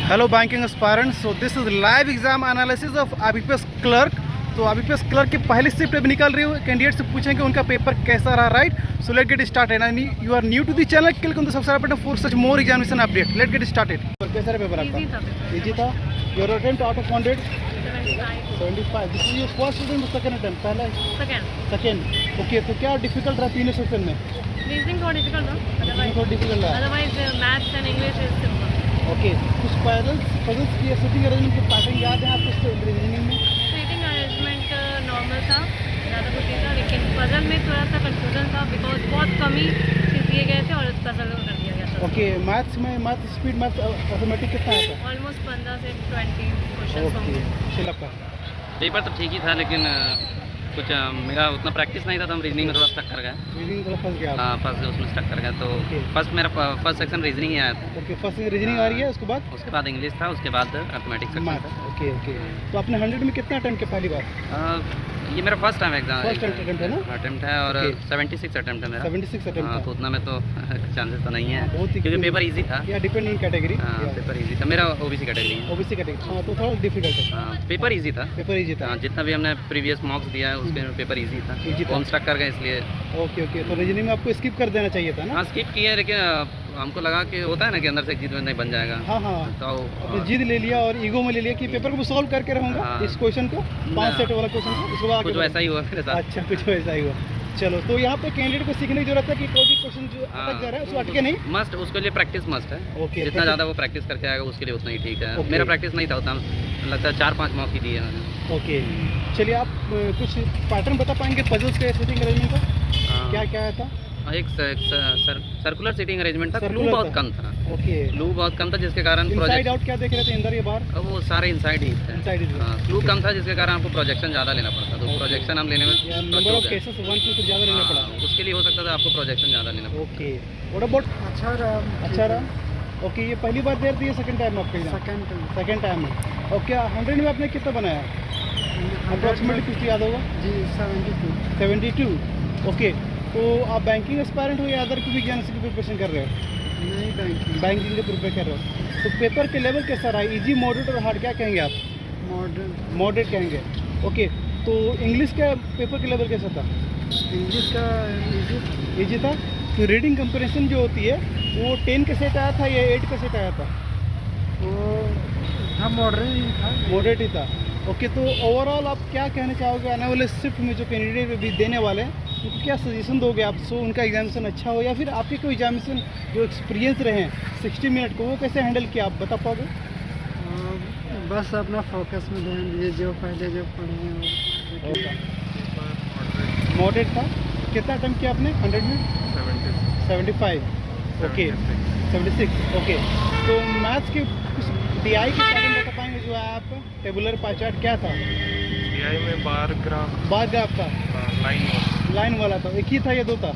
Hello banking aspirants, so this is live exam analysis of IBPS clerk. तो IBPS clerk की पहली shift अभी निकल रही है, कैंडिडेट से पूछेंगे उनका पेपर कैसा रहा, right? So let get started and you are new to the channel, click on the subscribe button for such more examination update. Let get started. कैसा रहा पेपर आपका? इजी था. Your attempt out of 100 75. This is your first attempt, second attempt? पहला second. Okay, तो क्या difficult रहा तीनों section में? रीजनिंग थोड़ा डिफिकल्ट था, otherwise maths and English is simple. Okay, कुछ पजल्स की सिटिंग अरेंजमेंट के पैटर्न याद है आपको रीजनिंग में? सीटिंग अरेंजमेंट नॉर्मल था, ज़्यादा कुछ नहीं था, लेकिन पजल में थोड़ा सा कंफ्यूजन था बिकॉज बहुत कम ही चीज़ दिए गए थे और पजल कर दिया गया था. ओके, मैथ्स में स्पीड मैथ ऑटोमेटिक कितना आया था? ऑलमोस्ट 15 से 20 क्वेश्चन होंगे. शिलक का पेपर तो ठीक ही था, लेकिन कुछ मेरा उतना प्रैक्टिस नहीं था, तो हम रीजनिंग में थोड़ा स्टक कर गए. रीजनिंग थोड़ा फंस गया. हाँ, फर्स्ट उसमें स्टक कर गए. तो फर्स्ट मेरा फर्स्ट सेक्शन रीजनिंग ही आया था. ओके, फर्स्ट रीजनिंग आ रही है, उसके बाद इंग्लिश था, उसके बाद अर्थमेटिक सेक्शन था. ओके ओके, तो आपने 100 में कितना अटेम्प्ट किया पहली बार? ये मेरा फर्स्ट टाइम एग्जाम अटेम्प्ट है ना? अटेम्प्ट है और 76 अटेम्प्ट है मेरा. 76 अटेम्प्ट. हाँ, तो उतना में तो चांसेस तो नहीं है, बहुत ही, क्योंकि पेपर इजी था. या डिपेंड इन कैटेगरी. पेपर इजी था, मेरा ओबीसी कैटेगरी है. OBC category. हाँ, तो थोड़ा डिफिकल्ट है. पेपर इजी था. पेपर इजी था. जितना भी हमने प्रीवियस मॉक्स दिया है उसके पेपर इजी था. हम स्टक कर गए इसलिए. ओके ओके, तो रीजनिंग में आपको स्किप कर देना चाहिए था ना? हाँ, स्किप किया, लेकिन हमको लगा कि होता है ना कि अंदर से जीत में नहीं बन जाएगा. हाँ हाँ, तो जिद ले लिया और ईगो में ले लिया कि पेपर को सॉल्व करके रहूँगा इस क्वेश्चन को, 5 सेट वाला क्वेश्चन को. इसके बाद कुछ वैसा ही हुआ मेरे साथ. अच्छा, कुछ वैसा ही हुआ. चलो, तो यहाँ पे कैंडिडेट को सीखने की जरूरत है कि कोई भी क्वेश्चन जो अटक जा रहा है उसको अटके नहीं. मस्ट, उसके लिए प्रैक्टिस मस्ट है. ओके, जितना ज़्यादा वो प्रैक्टिस करके आएगा उसके लिए उतना ही ठीक है. मेरा प्रैक्टिस नहीं था उतना, लगता है 4-5 मॉक ही दिए मैंने. ओके, चलिए आप कुछ पैटर्न बता पाएंगे पजल्स के सेटिंग अरेंजमेंट का? क्या क्या था? एक सर्कुलर सीटिंग अरेंजमेंट था. क्लू बहुत कम था. ओके, क्लू बहुत कम था, जिसके कारण इनसाइड आउट क्या देख रहे थे, अंदर या बाहर? वो सारे इनसाइड ही थे. क्लू कम था, जिसके कारण आपको प्रोजेक्शन ज़्यादा लेना पड़ता. तो प्रोजेक्शन हम लेने में नंबर ऑफ केसेस 1 2 ज़्यादा लेना पड़ा. उसके लिए हो सकता था आपको प्रोजेक्शन ज़्यादा लेना पड़ा. Okay, what about? अच्छा रहा. ओके, ये पहली बार देर दी है, सेकंड टाइम आपके? सेकंड टाइम है. ओके, 100 में आपने कितना बनाया अप्रोक्सीमेटली, कुछ याद होगा? जी 72. ओके, तो आप बैंकिंग एस्पायरेंट हो या अदर कोई एग्जाम्स की प्रिपरेशन कर रहे हो? नहीं, बैंकिंग के प्रिपेयर कर रहे हो. तो पेपर के लेवल कैसा रहा? इजी, मॉडरेट और हार्ड, क्या कहेंगे आप? मॉडरेट कहेंगे. ओके, तो इंग्लिश का पेपर के लेवल कैसा था? इंग्लिश का इजी था. तो रीडिंग कंपैरिजन जो होती है वो 10 का सेट आया था या 8 का सेट आया था? वो मॉडरेट ही था. ओके, तो ओवरऑल आप क्या कहना चाहोगे आने वाले शिफ्ट में जो कैंडिडेट भी देने वाले हैं उनको क्या सजेशन दोगे आप? सो उनका एग्जामिनेशन अच्छा हो या फिर आपके कोई एग्जामिनेशन जो एक्सपीरियंस रहे हैं 60 मिनट को, वो कैसे हैंडल किया, आप बता पाओगे? बस अपना फोकस में ध्यान दीजिए, जो पहले जो पढ़े हैं वो. मॉडरेट था. कितना अटेम्प्ट किया आपने 100 में? 75. ओके, 76. ओके, तो मैथ्स के कुछ DI के पैटर्न बता पाएंगे जो है आप? टेबुलर पाई चार्ट क्या था? DI में बार ग्राफ था, लाइन वाला था. एक ही था या 2 था?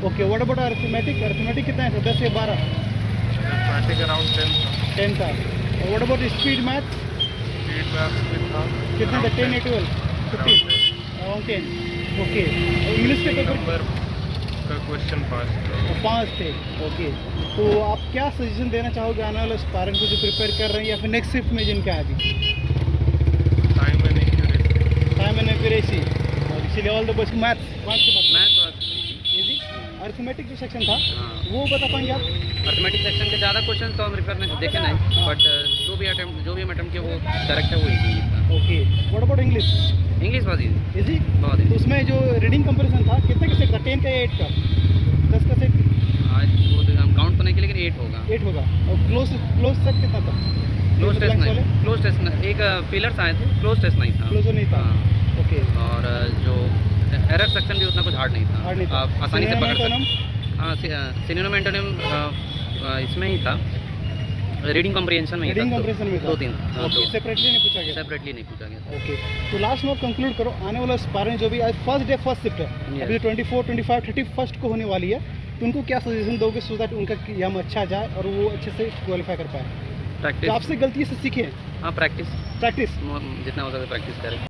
ओके, व्हाट अबाउट अर्थमेटिक कितना था? 10 या 12? अराउंड 10 था. और व्हाट अबाउट स्पीड मैथ भी था. कितना था? 10 या 12? 15? अराउंड 10. ओके, इंग्लिश के पेपर का क्वेश्चन 5 थे. ओके, तो आप क्या सजेशन देना चाहोगे आने वाले एस्पायरेंट को जो प्रिपेयर कर रहे हैं या फिर नेक्स्ट शिफ्ट में जिनका है अभी? Time and accuracy. और इसीलिए all the best. Maths easy. Arithmetic जो सेक्शन था वो बता पाएंगे आप? अर्थमेटिक सेक्शन के ज़्यादा क्वेश्चन तो हम रिफर नहीं देखे नहीं, बट जो भी हम अटेम्प्ट किए वो करेक्ट है, वो इजी था. ओके, व्हाट अबाउट इंग्लिश बहुत इजी. बहुत तो उसमें जो रीडिंग कंपैरिजन था कितने का सेट था? 10 का या 8 का? 10 का सेट? आज वो हम काउंट तो नहीं किए, लेकिन 8 होगा. 8 होगा. और क्लोज सेट कितना था? क्लोज टेस्ट नहीं. एक फिलर्स आए थे, क्लोज टेस्ट नहीं था. क्लोजर नहीं था. ओके, और जो एरर सेक्शन भी उतना कुछ हार्ड नहीं था. आप आसानी से पकड़ सकते. हाँ, सिनोनिम एंटोनिम इसमें ही था, रीडिंग कॉम्प्रिहेंशन में. 2-3 सेपरेटली नहीं पूछा गया. ओके, तो लास्ट नोट कंक्लूड करो. आने वाला एस्पायरेंट जो भी आज फर्स्ट शिफ्ट है, अभी 24, 25, 31 को होने वाली है, तो उनको क्या सजेशन दोगे सो दैट उनका एग्जाम अच्छा जाए और वो अच्छे से क्वालिफाई कर पाए? प्रैक्टिस. तो आपसे गलती से सीखें. हाँ, प्रैक्टिस जितना हो सके प्रैक्टिस करें.